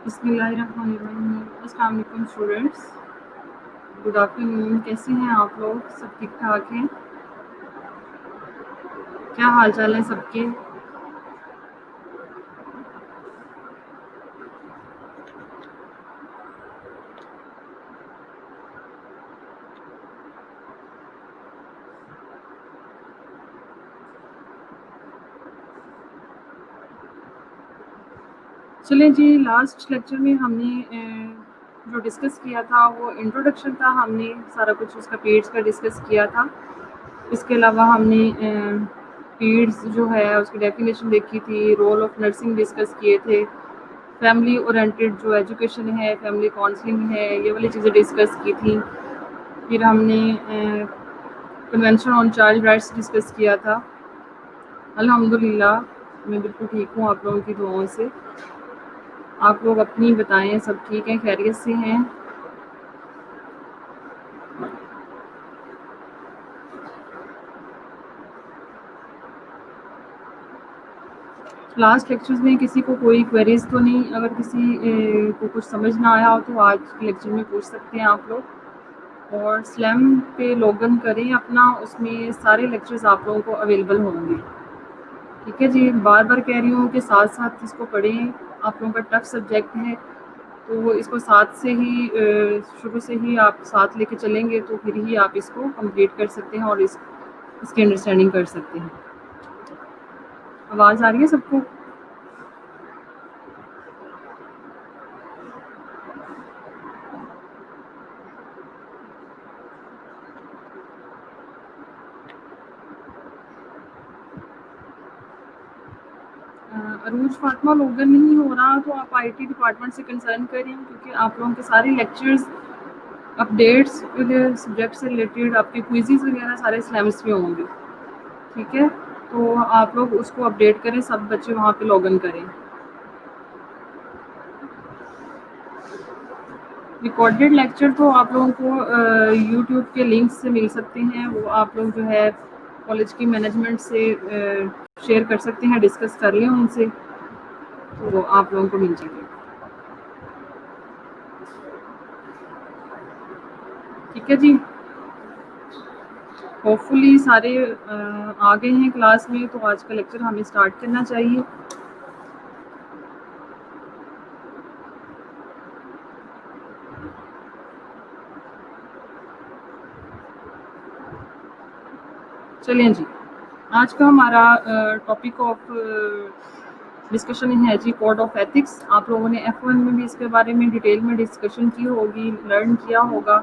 بسم اللہ الرحمن الرحیم. السلام علیکم اسٹوڈینٹس. Good afternoon. کیسے ہیں آپ لوگ؟ سب ٹھیک ٹھاک ہیں؟ کیا حال چال ہے سب کے؟ چلیں جی، لاسٹ لیکچر میں ہم نے جو ڈسکس کیا تھا وہ انٹروڈکشن تھا. ہم نے سارا کچھ اس کا پیریڈس کا ڈسکس کیا تھا. اس کے علاوہ ہم نے پیریڈس جو ہے اس کی ڈیفینیشن دیکھی تھی. رول آف نرسنگ ڈسکس کیے تھے. فیملی اورینٹیڈ جو ایجوکیشن ہے، فیملی کاؤنسلنگ ہے، یہ والی چیزیں ڈسکس کی تھیں. پھر ہم نے convention on child rights discuss کیا تھا. الحمدللہ میں بالکل ٹھیک ہوں آپ لوگوں کی دعاؤں سے. آپ لوگ اپنی بتائیں، سب ٹھیک ہیں، خیریت سے ہیں؟ لاسٹ لیکچرز میں کسی کو کوئی کویریز تو نہیں؟ اگر کسی کو کچھ سمجھ نہ آیا ہو تو آج کے لیکچر میں پوچھ سکتے ہیں آپ لوگ. اور سلیم پہ لاگ ان کریں اپنا، اس میں سارے لیکچرز آپ لوگوں کو اویلیبل ہوں گے. ٹھیک ہے جی. بار بار کہہ رہی ہوں کہ ساتھ ساتھ اس کو پڑھیں. آپ لوگوں کا ٹف سبجیکٹ ہے تو اس کو ساتھ سے ہی شروع سے ہی آپ ساتھ لے کے چلیں گے تو پھر ہی آپ اس کو کمپلیٹ کر سکتے ہیں اور اس کی انڈرسٹینڈنگ کر سکتے ہیں. آواز آ رہی ہے سب کو؟ عروج فاطمہ لوگن نہیں ہو رہا تو آپ آئی ٹی ڈپارٹمنٹ سے کنسرن کریں، کیونکہ آپ لوگوں کے سارے لیکچرز اپڈیٹس سبجیکٹ سے ریلیٹڈ آپ کے کوئزز وغیرہ سارے سلیمس میں ہوں گے. ٹھیک ہے، تو آپ لوگ اس کو اپڈیٹ کریں، سب بچے وہاں پہ لاگ ان کریں. ریکارڈیڈ لیکچر تو آپ لوگوں کو یوٹیوب کے لنک سے مل سکتے ہیں. وہ آپ لوگ جو ہے کالج کی مینجمنٹ سے شیئر کر سکتے ہیں، ڈسکس کر لیں ان سے، تو وہ آپ لوگوں کو مل جائے گا. ٹھیک ہے جی. ہوپ فلی سارے آ گئے ہیں کلاس میں، تو آج کا لیکچر ہمیں اسٹارٹ کرنا چاہیے. چلیں جی. آج کا ہمارا ٹاپک آف ڈسکشن ہے جی کوڈ آف ایتھکس. آپ لوگوں نے F1 میں بھی اس کے بارے میں ڈیٹیل میں ڈسکشن کی ہوگی، لرن کیا ہوگا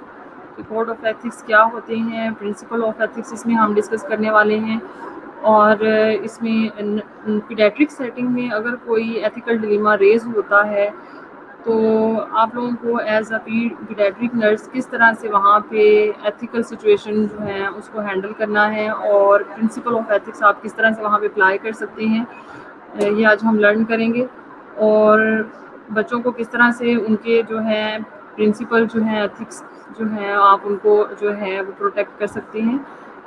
کہ کوڈ آف ایتھکس کیا ہوتے ہیں. پرنسپل آف ایتھکس اس میں ہم ڈسکس کرنے والے ہیں. اور اس میں پیڈیاٹرک سیٹنگ میں اگر کوئی ایتھیکل ڈلیما ریز ہوتا ہے تو آپ لوگوں کو ایز اے پیڈیاٹرک نرس کس طرح سے وہاں پہ ایتھیکل سچویشن جو ہیں اس کو ہینڈل کرنا ہے، اور پرنسپل آف ایتھکس آپ کس طرح سے وہاں پہ اپلائی کر سکتے ہیں، یہ آج ہم لرن کریں گے. اور بچوں کو کس طرح سے ان کے جو ہیں پرنسپل جو ہیں ایتھکس جو ہیں آپ ان کو جو ہے وہ پروٹیکٹ کر سکتے ہیں.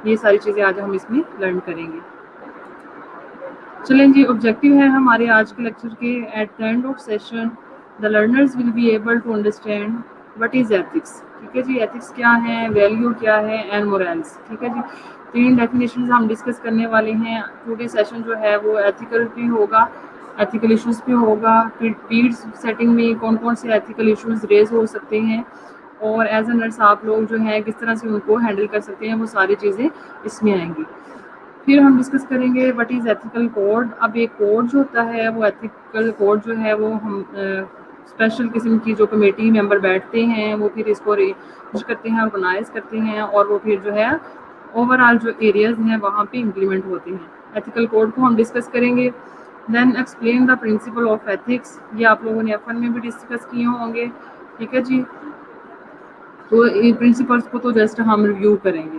یہ ساری چیزیں آج ہم اس میں لرن کریں گے. چلیں جی. آبجیکٹیو ہے ہمارے آج کے لیکچر کے at the end of session the learners will be able to understand what is ethics. ٹھیک ہے جی. ایتھکس کیا ہے، ویلیو کیا ہے، اینڈ مورالس. ٹھیک ہے جی. 3 ڈیفینیشنز ہم ڈسکس کرنے والے ہیں. ٹوڈے سیشن جو ہے وہ ایتھیکل بھی ہوگا، ایتھیکل ایشوز پہ ہوگا. پھر پیڈ سیٹنگ میں کون کون سے ایتھیکل ایشوز ریز ہو سکتے ہیں، اور ایز اے نرس آپ لوگ جو ہیں کس طرح سے ان کو ہینڈل کر سکتے ہیں، وہ ساری چیزیں اس میں آئیں گی. پھر ہم ڈسکس کریں گے وٹ از ایتھیکل کوڈ. اب ایک کوڈ جو ہوتا ہے وہ ایتھیکل کوڈ جو ہے وہ ہم اسپیشل قسم کی جو کمیٹی ممبر بیٹھتے ہیں وہ پھر اس کو ارینج کرتے ہیں، آرگنائز کرتے ہیں، اور وہ پھر جو ہے اوور آل جو ایریاز ہیں وہاں پہ امپلیمنٹ ہوتے ہیں۔ ایتھیکل کوڈ کو ہم ڈسکس کریں گے۔ Then explain the principle of ethics, یہ آپ لوگوں نے F1 میں بھی ڈسکس کیے ہوں گے، ٹھیک ہے جی۔ تو ان پرنسپلس کو تو جسٹ ہم ریویو کریں گے۔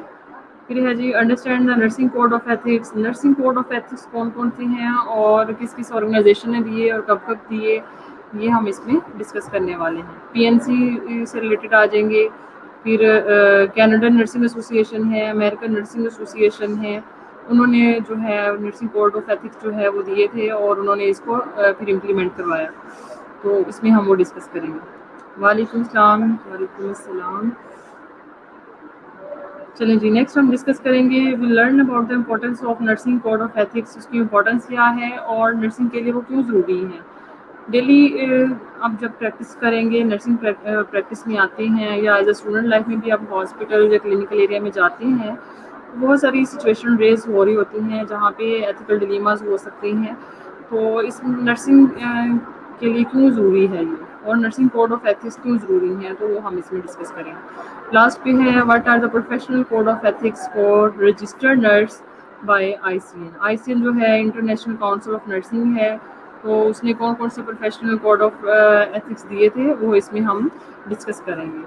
پھر ہے جی understand the nursing code of ethics. Nursing code of ethics کون کون سے ہیں اور کس کس آرگنائزیشن نے دیے اور کب کب دیے، یہ ہم اس میں ڈسکس کرنے والے ہیں۔ PNC سے ریلیٹڈ آ جائیں گے، پھر کینیڈین نرسنگ ایسوسی ایشن ہے، امریکن نرسنگ ایسوسی ایشن ہے، انہوں نے جو ہے نرسنگ کوڈ آف ایتھکس جو ہے وہ دیے تھے اور انہوں نے اس کو پھر امپلیمنٹ کروایا، تو اس میں ہم وہ ڈسکس کریں گے۔ وعلیکم السلام۔ وعلیکم السلام۔ چلیں جی نیکسٹ ہم ڈسکس کریں گے we learn about the importance of nursing code of ethics, اس کی امپورٹینس کیا ہے اور نرسنگ کے لیے وہ کیوں ضروری ہے۔ ڈیلی آپ جب پریکٹس کریں گے، نرسنگ پریکٹس میں آتے ہیں یا ایز اے اسٹوڈنٹ لائف میں بھی آپ ہاسپٹل یا کلینکل ایریا میں جاتے ہیں، بہت ساری سچویشن ریز ہو رہی ہوتی ہیں جہاں پہ ایتھیکل ڈیلیماز ہو سکتے ہیں، تو اس نرسنگ کے لیے کیوں ضروری ہے یہ، اور نرسنگ کوڈ آف ایتھکس کیوں ضروری ہے، تو وہ ہم اس میں ڈسکس کریں گے۔ لاسٹ پہ ہے what are the professional code of ethics for registered nurse by ICN۔ ICN جو ہے انٹرنیشنل کاؤنسل آف نرسنگ ہے، تو اس نے کون کون سے پروفیشنل کوڈ آف ایتھکس دیے تھے وہ اس میں ہم ڈسکس کریں گے۔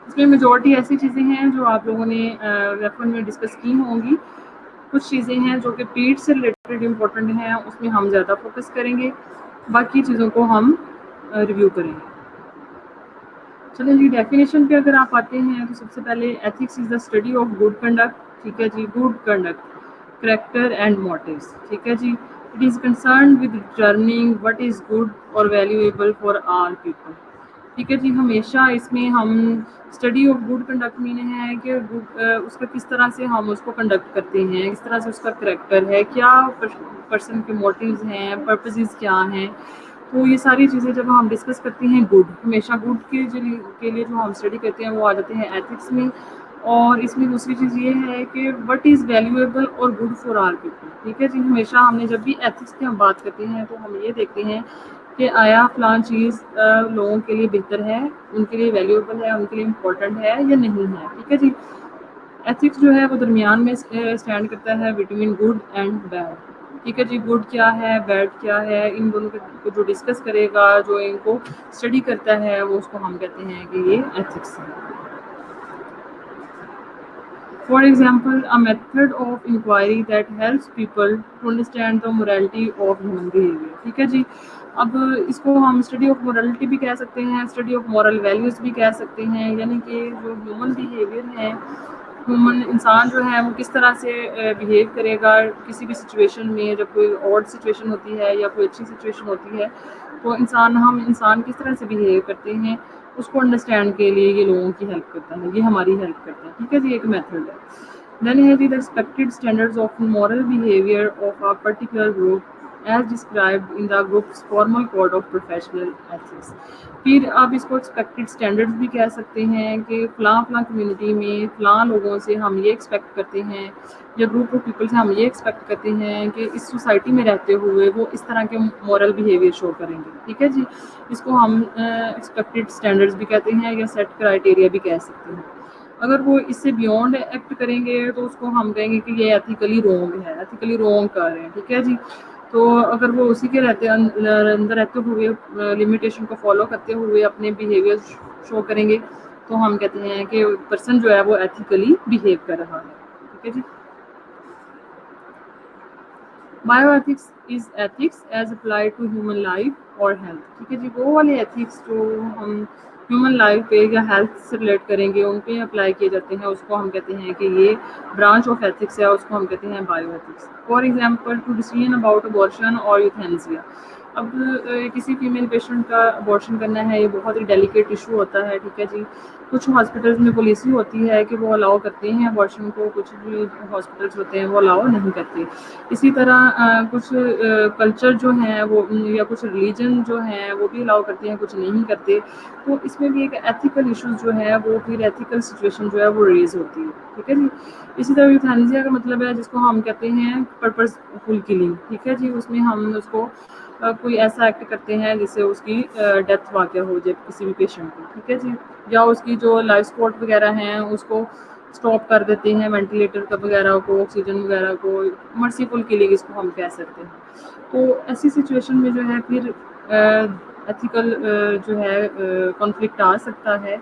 اس میں میجورٹی ایسی چیزیں ہیں جو آپ لوگوں نے F1 میں ڈسکس کی ہوں گی، کچھ چیزیں ہیں جو کہ پیڈ سے ریلیٹڈ امپورٹنٹ ہیں، اس میں ہم زیادہ فوکس کریں گے، باقی چیزوں کو ہم ریویو کریں گے۔ چلیں جی ڈیفینیشن پہ اگر آپ آتے ہیں تو سب سے پہلے ethics is the study of good conduct, ٹھیک ہے جی، good conduct, character and motives, ٹھیک ہے جی۔ It is concerned with determining what is good اور ویلیویبل فار آل پیپل، ٹھیک ہے جی۔ ہمیشہ اس میں ہم اسٹڈی آف گڈ کنڈکٹ مین ہے کہ اس کا کس طرح سے ہم اس کو کنڈکٹ کرتے ہیں، کس طرح سے اس کا کریکٹر ہے، کیا پرسن کے موٹیوز ہیں، پرپزز کیا ہیں، تو یہ ساری چیزیں جب ہم ڈسکس کرتے ہیں گڈ، ہمیشہ گڈ کے لیے جو ہم اسٹڈی کرتے ہیں وہ آ جاتے ہیں ایتھکس میں۔ اور اس میں دوسری چیز یہ ہے کہ وٹ از ویلیویبل اور گڈ فار آل پیپل، ٹھیک ہے جی۔ ہمیشہ ہم نے جب بھی ایتھکس کی ہم بات کرتے ہیں تو ہم یہ دیکھتے ہیں کہ آیا فلاں چیز لوگوں کے لیے بہتر ہے، ان کے لیے ویلیویبل ہے، ان کے لیے امپورٹنٹ ہے یا نہیں ہے، ٹھیک ہے جی۔ ایتھکس جو ہے وہ درمیان میں اسٹینڈ کرتا ہے بٹوین گڈ اینڈ بیڈ، ٹھیک ہے جی۔ گڈ کیا ہے، بیڈ کیا ہے، ان دونوں کو جو ڈسکس کرے گا، جو ان کو اسٹڈی کرتا ہے، وہ اس کو ہم کہتے ہیں کہ یہ ایتھکس ہے۔ For example, a method of inquiry that helps people to understand the morality of human behavior، ٹھیک ہے جی۔ اب اس کو ہم اسٹڈی آف مورالٹی بھی کہہ سکتے ہیں، اسٹڈی آف مورل ویلیوز بھی کہہ سکتے ہیں، یعنی کہ جو ہیومن بیہیویئر ہے، ہیومن انسان جو ہے وہ کس طرح سے بیہیو کرے گا کسی بھی سچویشن میں، جب کوئی آڈ سچویشن ہوتی ہے یا کوئی اچھی سچویشن ہوتی ہے، تو ہم انسان کس طرح سے بیہیو کرتے ہیں اس کو انڈرسٹینڈ کے لیے یہ لوگوں کی ہیلپ کرتا ہے، یہ ہماری ہیلپ کرتا ہے، ٹھیک ہے جی۔ ایک میتھڈ ہے۔ دین ہے the expected standards of moral behaviour of a particular group as described in the group's formal code of professional ethics. پھر آپ اس کو ایکسپیکٹڈ اسٹینڈرڈز بھی کہہ سکتے ہیں کہ فلاں فلاں کمیونٹی میں فلاں لوگوں سے ہم یہ ایکسپیکٹ کرتے ہیں، یا گروپ آف پیپل سے ہم یہ ایکسپیکٹ کرتے ہیں کہ اس سوسائٹی میں رہتے ہوئے وہ اس طرح کے مورل بیہیویئر شو کریں گے، ٹھیک ہے جی۔ اس کو ہم ایکسپیکٹڈ اسٹینڈرڈز بھی کہتے ہیں یا سیٹ کرائٹیریا بھی کہہ سکتے ہیں۔ اگر وہ اس سے بیونڈ ایکٹ کریں گے تو اس کو ہم کہیں گے کہ یہ ایتھیکلی رونگ ہے، ایتھیکلی رونگ کر رہے ہیں، ٹھیک ہے جی۔ تو اگر وہ اسی کے اندر رہتے ہوئے لمیٹیشن کو فالو کرتے ہوئے اپنے بیہیویئر شو کریں گے تو ہم کہتے ہیں کہ پرسن جو ہے وہ ایتھیکلی بیہیو کر رہا ہے، ٹھیک ہے جی۔ Bioethics is ethics as applied to human life اور ہیلتھ، ٹھیک ہے جی۔ وہ والے ایتھکس جو ہم ہیومن لائف پہ یا ہیلتھ سے ریلیٹ کریں گے، ان پہ اپلائی کیے جاتے ہیں، اس کو ہم کہتے ہیں کہ یہ برانچ آف ایتھکس ہے، اس کو ہم کہتے ہیں bioethics. For example to decision about abortion اور یوتھینسیا۔ اب کسی فیمیل پیشنٹ کا ابارشن کرنا ہے، یہ بہت ہی ڈیلیکیٹ ایشو ہوتا ہے، ٹھیک ہے جی۔ کچھ ہاسپٹلز میں پالیسی ہوتی ہے کہ وہ الاؤ کرتے ہیں ابارشن کو، کچھ بھی ہاسپٹلز ہوتے ہیں وہ الاؤ نہیں کرتے۔ اسی طرح کچھ کلچر جو ہیں وہ یا کچھ ریلیجن جو ہیں وہ بھی الاؤ کرتے ہیں، کچھ نہیں کرتے، تو اس میں بھی ایک ایتھیکل ایشوز جو ہے وہ پھر ایتھیکل سچویشن جو ہے وہ ریز ہوتی ہے، ٹھیک ہے جی۔ اسی طرح یوتھینسیا کا مطلب ہے جس کو ہم کہتے ہیں پرپز فل کلنگ، ٹھیک ہے جی۔ اس میں ہم اس کو کوئی ایسا ایکٹ کرتے ہیں جس سے اس کی ڈیتھ واقع ہو جائے کسی بھی پیشنٹ کی، ٹھیک ہے جی، یا اس کی جو لائف سپورٹ وغیرہ ہیں اس کو اسٹاپ کر دیتے ہیں، وینٹیلیٹر کا وغیرہ کو، آکسیجن وغیرہ کو، مرسیفل کلنگ اس کو ہم کہہ سکتے ہیں۔ تو ایسی سچویشن میں جو ہے پھر ایتھیکل جو ہے کانفلکٹ آ سکتا ہے،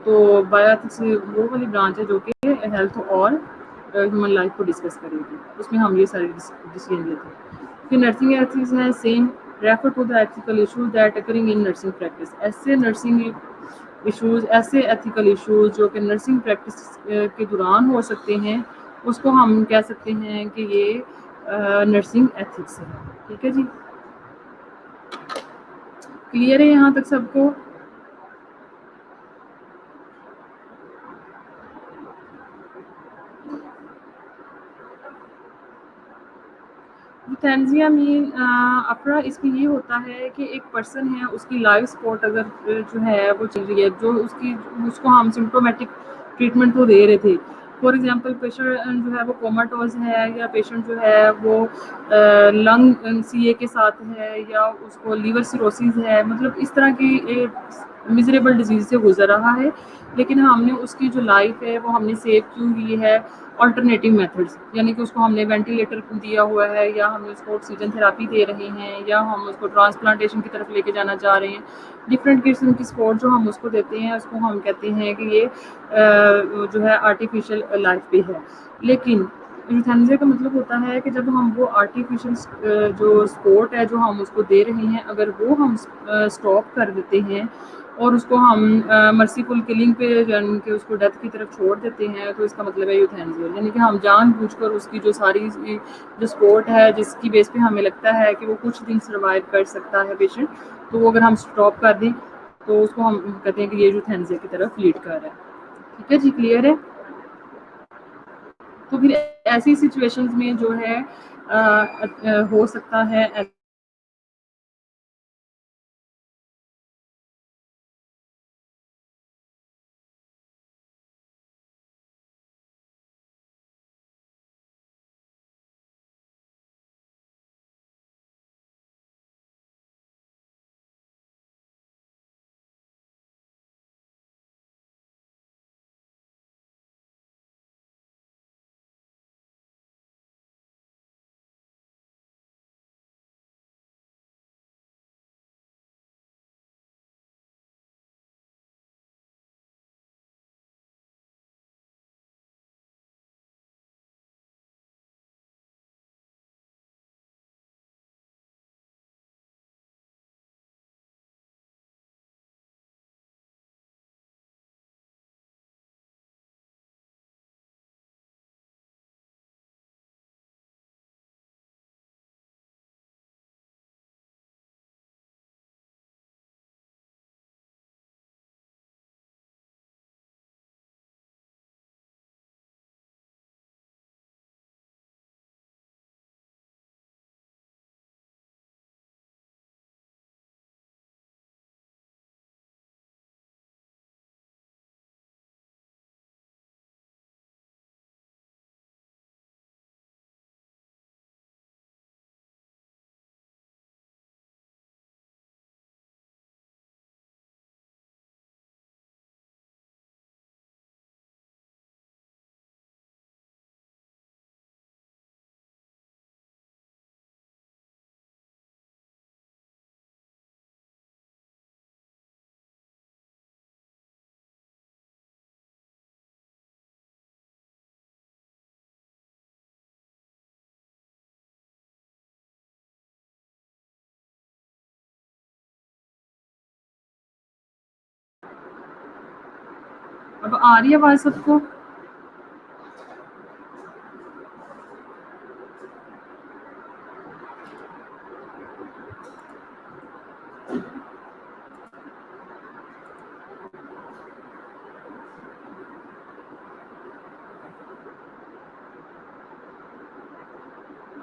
تو بایو ایتھکس وہ والی برانچ ہے جو کہ ہیلتھ اور ہیومن لائف کو ڈسکس کرے گی، اس میں ہم یہ سارے ڈیسیجن لیتے ہیں۔ پھر نرسنگ ایتھکس ہے same refer to the ethical issues that occurring in nursing practice, ایسے نرسنگ ایشوز، ایسے ایتھیکل ایشوز جو کہ نرسنگ پریکٹس کے دوران ہو سکتے ہیں، اس کو ہم کہہ سکتے ہیں کہ یہ نرسنگ ایتھکس ہے، ٹھیک ہے جی، کلیئر ہے یہاں تک سب کو؟ یوتھینزیا مین افرا اس میں یہ ہوتا ہے کہ ایک پرسن ہے، اس کی لائف سپورٹ اگر جو ہے وہ چل رہی ہے، جو اس کو ہم سمپٹومیٹک ٹریٹمنٹ تو دے رہے تھے، فار ایگزامپل پیشنٹ جو ہے وہ کوماٹوز ہے، یا پیشنٹ جو ہے وہ لنگ سی اے کے ساتھ ہے، یا اس کو لیور سیروسز ہے، مطلب اس طرح کی میزریبل ڈیزیز سے گزر رہا ہے، لیکن ہم نے اس کی جو لائف ہے وہ ہم نے سیو کیوں کی ہے آلٹرنیٹیو میتھڈس، یعنی کہ اس کو ہم نے وینٹیلیٹر دیا ہوا ہے، یا ہم اس کو آکسیجن تھراپی دے رہے ہیں، یا ہم اس کو ٹرانسپلانٹیشن کی طرف لے کے جانا چاہ رہے ہیں، ڈفرینٹ قسم کی سپورٹ جو ہم اس کو دیتے ہیں، اس کو ہم کہتے ہیں کہ یہ جو ہے آرٹیفیشل لائف پہ ہے۔ لیکن یوتھینزیا کا مطلب ہوتا ہے کہ جب ہم وہ آرٹیفیشل جو سپورٹ ہے جو ہم اس کو دے رہے ہیں، اگر وہ ہم اسٹاپ کر دیتے ہیں اور اس کو ہم مرسیفل کلنگ پہ یعنی کہ اس کو ڈیتھ کی طرف چھوڑ دیتے ہیں، تو اس کا مطلب ہے یوتھینزیا، یعنی کہ ہم جان بوجھ کر اس کی جو ساری جو سپورٹ ہے جس کی بیس پہ ہمیں لگتا ہے کہ وہ کچھ دن سروائیو کر سکتا ہے پیشنٹ، تو وہ اگر ہم اسٹاپ کر دیں تو اس کو ہم کہتے ہیں کہ یہ یوتھینزیا کی طرف لیڈ کر رہا ہے، ٹھیک ہے جی، کلیئر ہے؟ تو پھر ایسی سچویشنز میں جو ہے ہو سکتا ہے اب آ رہی ہے آواز سب کو؟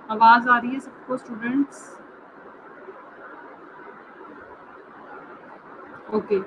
آواز آ رہی ہے سب کو اسٹوڈنٹس؟ اوکے،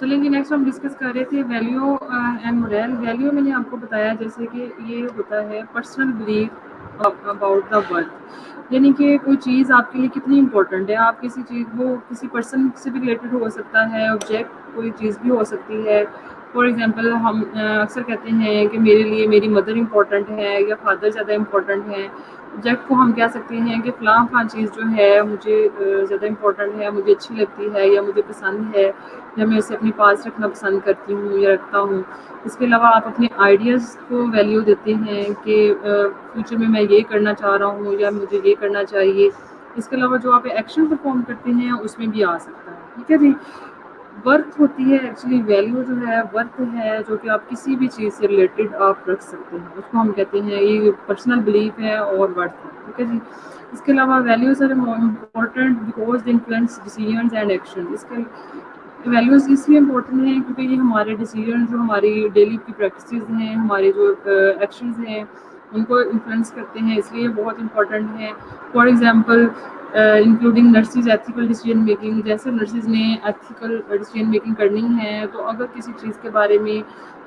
چلیں جی، نیکسٹ ہم ڈسکس کر رہے تھے ویلیو اینڈ مورل۔ ویلیو میں نے آپ کو بتایا جیسے کہ یہ ہوتا ہے personal belief about the worth, یعنی کہ کوئی چیز آپ کے لیے کتنی امپورٹنٹ ہے. آپ کسی چیز وہ کسی پرسن سے بھی ریلیٹڈ ہو سکتا ہے، آبجیکٹ کوئی چیز بھی ہو سکتی ہے. فار ایگزامپل ہم اکثر کہتے ہیں کہ میرے لیے میری مدر امپورٹنٹ ہے یا فادر زیادہ امپورٹنٹ ہیں. آبجیکٹ کو ہم کہہ سکتے ہیں کہ فلاں چیز جو ہے مجھے زیادہ امپورٹنٹ ہے، مجھے اچھی لگتی ہے یا مجھے پسند ہے یا میں اسے اپنے پاس رکھنا پسند کرتی ہوں یا رکھتا ہوں. اس کے علاوہ آپ اپنے آئیڈیاز کو ویلیو دیتے ہیں کہ فیوچر میں یہ کرنا چاہ رہا ہوں یا مجھے یہ کرنا چاہیے. اس کے علاوہ جو آپ ایکشن پرفارم کرتے ہیں اس میں بھی آ سکتا ہے. ٹھیک ہے جی. ورتھ ہوتی ہے ایکچولی، ویلیو جو ہے ورتھ ہے جو کہ آپ کسی بھی چیز سے ریلیٹڈ آپ رکھ سکتے ہیں، اس کو ہم کہتے ہیں یہ پرسنل بلیف ہے اور ورتھ ہے. ٹھیک ہے جی. اس کے علاوہ values are important because they influence decisions and action. اس کے ویلیوز اس لیے امپورٹنٹ ہیں کیونکہ یہ ہمارے ڈیسیجن، جو ہماری ڈیلی کی پریکٹسز ہیں، ہمارے جو ایکشنز ہیں ان کو انفلوئنس کرتے ہیں، اس لیے بہت امپورٹنٹ ہیں. For example including nurses ethical decision making. جیسے نرسز نے ایتھیکل ڈیسیجن میکنگ کرنی ہے تو اگر کسی چیز کے بارے میں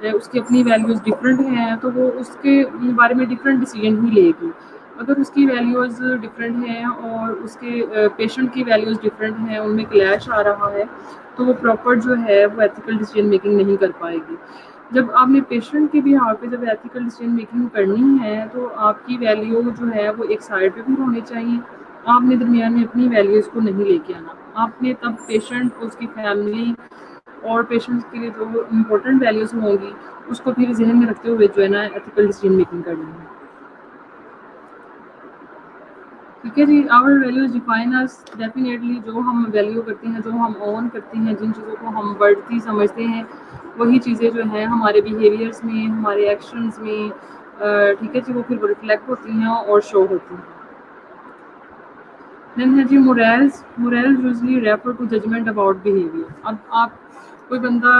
اس کی اپنی ویلیوز ڈفرینٹ ہیں تو وہ اس کے بارے میں ڈفرینٹ ڈیسیجن ہی لے گی. اگر اس کی ویلیوز ڈفرینٹ ہیں اور اس کے پیشنٹ کی ویلیوز ڈفرینٹ ہیں، ان میں کلیش آ رہا ہے تو وہ پراپر جو ہے وہ ایتھیکل ڈیسیجن میکنگ نہیں کر پائے گی. جب آپ نے پیشنٹ کے بھی ہاتھ پہ جب ایتھیکل ڈیسیجن میکنگ کرنی ہے تو آپ کی ویلیو جو ہے وہ ایک سائڈ پہ بھی ہونی چاہیے. آپ نے درمیان میں اپنی ویلیوز کو نہیں لے کے آنا. آپ نے تب پیشنٹ، اس کی فیملی اور پیشنٹ کے لیے جو امپورٹنٹ ویلیوز ہوں گی اس کو پھر ذہن میں رکھتے ہوئے جو ہے نا ایتھیکل ڈیسیجن میکنگ کرنی ہے. ٹھیک ہے جی. آور ویلیوز ڈیفائن اس ڈیفینیٹلی. جو ہم ویلیو کرتے ہیں، جو ہم اون کرتے ہیں، جن چیزوں کو ہم بڑھتی سمجھتے ہیں، وہی چیزیں جو ہیں ہمارے بیہیویئرس میں، ہمارے ایکشنز میں ٹھیک ہے جی وہ پھر ریفلیکٹ ہوتی ہیں اور شو ہوتی ہیں. دین ہے جی morals. Morals usually refer to judgment about behaviour. اب آپ کوئی بندہ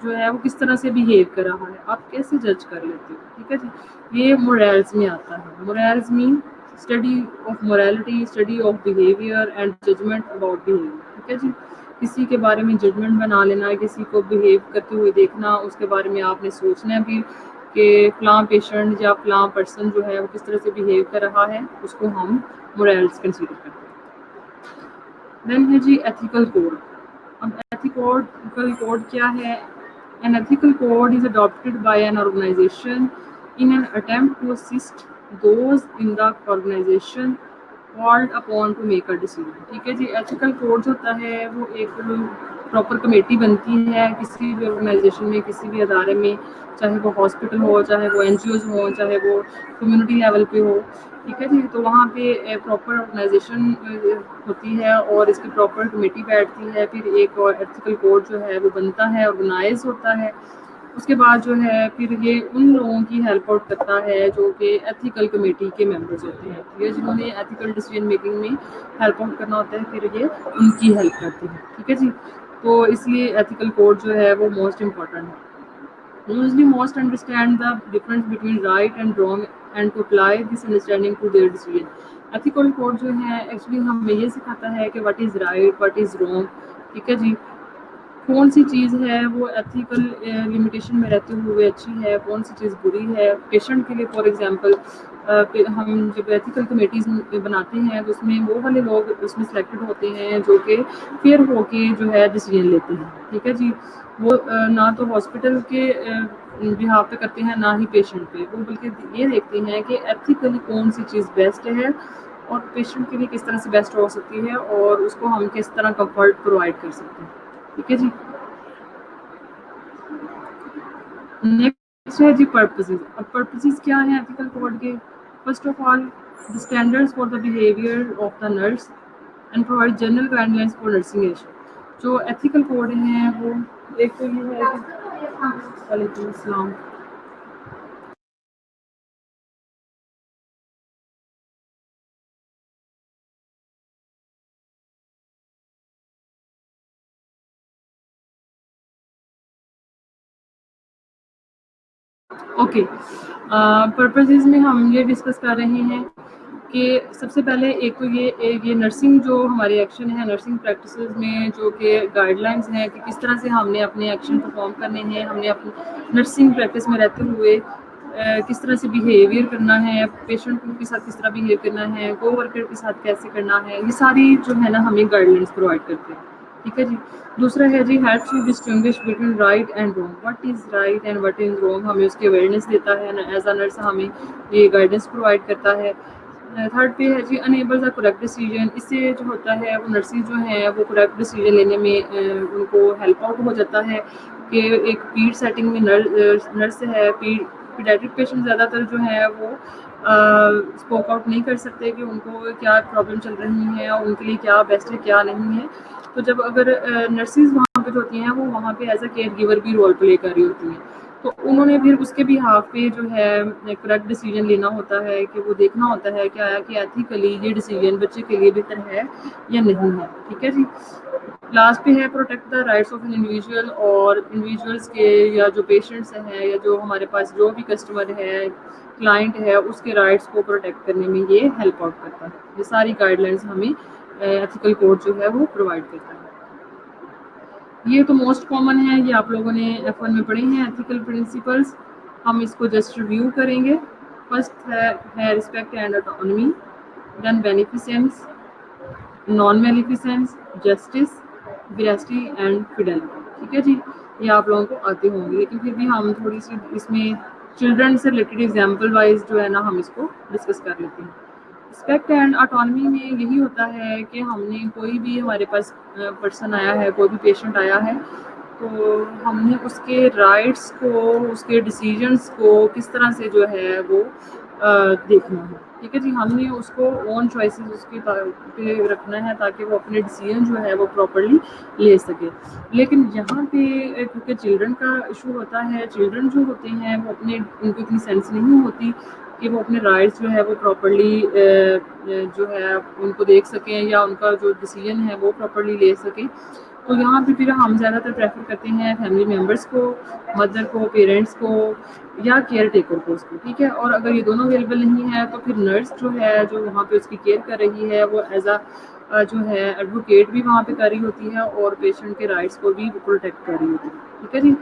جو ہے وہ کس طرح سے بیہیو کر رہا ہے، آپ کیسے جج کر لیتے ہو. ٹھیک ہے جی. یہ مورائلز میں آتا ہے. مورائلز مین study of morality, study of behaviour and judgment about behaviour. ٹھیک ہے جی. کسی کے بارے میں ججمنٹ بنا لینا، کسی کو بیہیو کرتے ہوئے دیکھنا، اس کے بارے میں آپ نے سوچنا بھی کہ فلاں پیشنٹ یا فلاں پرسن جو ہے وہ کس طرح سے بیہیو کر رہا ہے، اس کو ہم مورائلز کنسیڈر کرتے ہیں. دین ہے جی ایتھیکل کوڈ. اب ایتھیکل کوڈ کیا ہے؟ An ethical code is adopted by an organization in an attempt to assist those in the organization called upon to make a decision. ٹھیک ہے جی. ایتھیکل کوڈ ہوتا ہے وہ ایک پراپر کمیٹی بنتی ہے کسی بھی آرگنائزیشن میں، کسی بھی ادارے میں، چاہے وہ ہاسپٹل ہو، چاہے وہ این جی اوز ہوں، چاہے وہ کمیونٹی لیول پہ ہو. ٹھیک ہے جی. تو وہاں پہ پراپر آرگنائزیشن ہوتی ہے اور اس کی پراپر کمیٹی بیٹھتی ہے، پھر ایک ایتھیکل کوڈ جو ہے وہ بنتا ہے، آرگنائز ہوتا ہے. اس کے بعد جو ہے پھر یہ ان لوگوں کی ہیلپ آؤٹ کرتا ہے جو کہ ایتھیکل کمیٹی کے ممبرز ہوتے ہیں. یہ جنہوں نے ایتھیکل ڈیسیجن میکنگ میں ہیلپ آؤٹ کرنا ہوتا ہے، پھر یہ ان کی ہیلپ کرتے ہیں. ٹھیک ہے جی. تو اس لیے ایتھیکل کوڈ جو ہے وہ موسٹ امپورٹنٹ ہے. Usually most understand the difference between right and wrong and to apply this understanding to their decision. Ethical code جو ہے ایکچولی ہمیں یہ سکھاتا ہے کہ what is right, what is wrong. ٹھیک ہے جی. کون سی چیز ہے وہ ایتھیکل لمیٹیشن میں رہتے ہوئے اچھی ہے، کون سی چیز بری ہے. پیشنٹ کے لیے فار ایگزامپل ہم جب ایتھیکل کمیٹیز بناتے ہیں تو اس میں وہ والے لوگ اس میں سلیکٹڈ ہوتے ہیں جو کہ فیئر ہو کے جو ہے ڈیسیجن لیتے ہیں. ٹھیک ہے جی. وہ نہ تو ہاسپٹل کے بہاف پہ کرتے ہیں، نہ ہی پیشنٹ پہ. وہ بلکہ یہ دیکھتے ہیں کہ ایتھیکلی کون سی چیز بیسٹ ہے اور پیشنٹ کے لیے کس طرح سے بیسٹ ہو سکتی ہے اور اس کو ہم کس طرح کمفرٹ پرووائڈ کر سکتے ہیں. ٹھیک ہے جی. نیکسٹ ہے جی پرپسز. اب پرپسز کیا ہیں ایتھیکل کوڈ کے؟ First of all the standards for the behavior of the nurse and provide general guidelines for nursing issue. جو ایتھیکل کوڈ ہیں وہ ایک تو یہ ہے کہ وعلیکم السلام. اوکے. پرپسز میں ہم یہ ڈسکس کر رہے ہیں کہ سب سے پہلے ایک تو یہ نرسنگ جو ہمارے ایکشن ہے، نرسنگ پریکٹسز میں جو کہ گائیڈ لائنس ہیں کہ کس طرح سے ہم نے اپنے ایکشن پرفارم کرنے ہیں. ہم نے اپنی نرسنگ پریکٹس میں رہتے ہوئے کس طرح سے بیہیویئر کرنا ہے، پیشنٹ کے ساتھ کس طرح بیہیو کرنا ہے، کو ورکر کے ساتھ کیسے کرنا ہے، یہ ساری جو ہے نا ہمیں گائیڈ لائنس پرووائڈ کرتے ہیں. ٹھیک ہے جی. دوسرا ہے جی help to distinguish between right and wrong, what is right and what is wrong, ہمیں اس کی اویئرنیس دیتا ہے. ایز اے نرس ہمیں یہ گائیڈنس پرووائڈ کرتا ہے. تھرڈ پہ ہے جی انیبل دا کریکٹ ڈیسیجن، اس سے جو ہوتا ہے وہ نرسز جو ہیں وہ کریکٹ ڈیسیجن لینے میں ان کو ہیلپ آؤٹ ہو جاتا ہے کہ ایک پیڈ سیٹنگ میں نرس ہے، پیڈیاٹرک پیشنٹ زیادہ تر جو ہے وہ اسپوک آؤٹ نہیں کر سکتے کہ ان کو کیا پرابلم چل رہی ہیں اور ان کے لیے کیا بیسٹ ہے کیا نہیں ہے. تو جب اگر نرسز وہاں پہ ہوتی ہیں وہ وہاں پہ ایز اے کیئر گیور بھی رول پلے کر رہی ہوتی ہیں، تو انہوں نے پھر اس کے بھی ہاف پہ جو ہے کریکٹ ڈیسیجن لینا ہوتا ہے کہ وہ دیکھنا ہوتا ہے کہ آیا کہ ایتھیکلی یہ ڈیسیجن بچے کے لیے بہتر ہے یا نہیں ہے. ٹھیک ہے جی. لاسٹ پہ ہے protect the rights of an individual, اور انڈیویژلس کے یا جو پیشنٹس ہیں یا جو ہمارے پاس جو بھی کسٹمر ہے کلائنٹ ہے اس کے رائٹس کو پروٹیکٹ کرنے میں یہ ہیلپ آؤٹ کرتا ہے. یہ ساری گائیڈ لائنس ہمیں ایتھیکل کوڈ جو ہے وہ پرووائڈ کرتا ہے. یہ تو موسٹ کامن ہے، یہ آپ لوگوں نے F1 میں پڑھے ہیں ایتھیکل پرنسپلس. ہم اس کو جسٹ ریویو کریں گے. فرسٹ ہے respect and autonomy, then beneficence, non maleficence, justice, veracity and fidelity. ٹھیک ہے جی. یہ آپ لوگوں کو آتے ہوں گے لیکن پھر بھی ہم تھوڑی سی اس میں چلڈرن سے ریلیٹڈ ایگزامپل وائز جو ہے نا ہم اس کو ڈسکس کر لیتے ہیں. رسپیکٹ اینڈ آٹونمی میں یہی ہوتا ہے کہ ہم نے کوئی بھی ہمارے پاس پرسن آیا ہے، کوئی بھی پیشنٹ آیا ہے، تو ہم نے اس کے رائٹس کو، اس کے ڈیسیجنس کو کس طرح سے جو ہے وہ دیکھنا ہے. ٹھیک ہے جی. ہم نے اس کو اون چوائسیز اس کی پہ رکھنا ہے تاکہ وہ اپنے ڈیسیجن جو ہے وہ پراپرلی لے سکے. لیکن یہاں پہ کیونکہ چلڈرن کا ایشو ہوتا ہے، چلڈرن جو ہوتے ہیں وہ ان کو اتنی سینس نہیں ہوتی کہ وہ اپنے رائٹس جو ہے وہ پراپرلی جو ہے ان کو دیکھ سکیں یا ان کا جو ڈیسیجن ہے وہ پراپرلی لے سکیں. تو یہاں پہ پھر ہم زیادہ تر پریفر کرتے ہیں فیملی ممبرس کو، مدر کو، پیرنٹس کو یا کیئر ٹیکر کو اس کو. ٹھیک ہے. اور اگر یہ دونوں اویلیبل نہیں ہے تو پھر نرس جو ہے جو وہاں پہ اس کی کیئر کر رہی ہے وہ ایز اے جو ہے ایڈوکیٹ بھی وہاں پہ کر رہی ہوتی ہے اور پیشنٹ کے رائٹس کو بھی پروٹیکٹ کر رہی ہوتی ہے. ٹھیک ہے جی.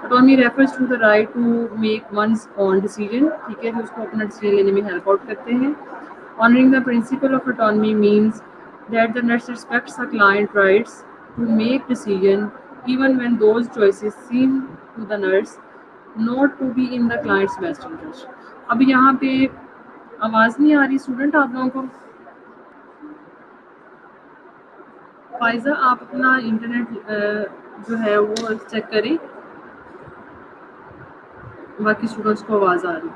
Autonomy refers to the right to make one's own decision. ٹھیک ہے. جو اس کو اپنا ڈیسیجن لینے میں ہیلپ آؤٹ کرتے ہیں. Honouring the principle of autonomy means that the nurse respects the client rights to make decision even when those choices seem to the nurse not to be in the client's best interest. اب یہاں پہ آواز نہیں آ رہی student آپ لوگوں کو؟ فائزہ آپ اپنا انٹرنیٹ جو ہے وہ چیک کریں، باقی اسٹوڈنٹس کو آواز آ رہی.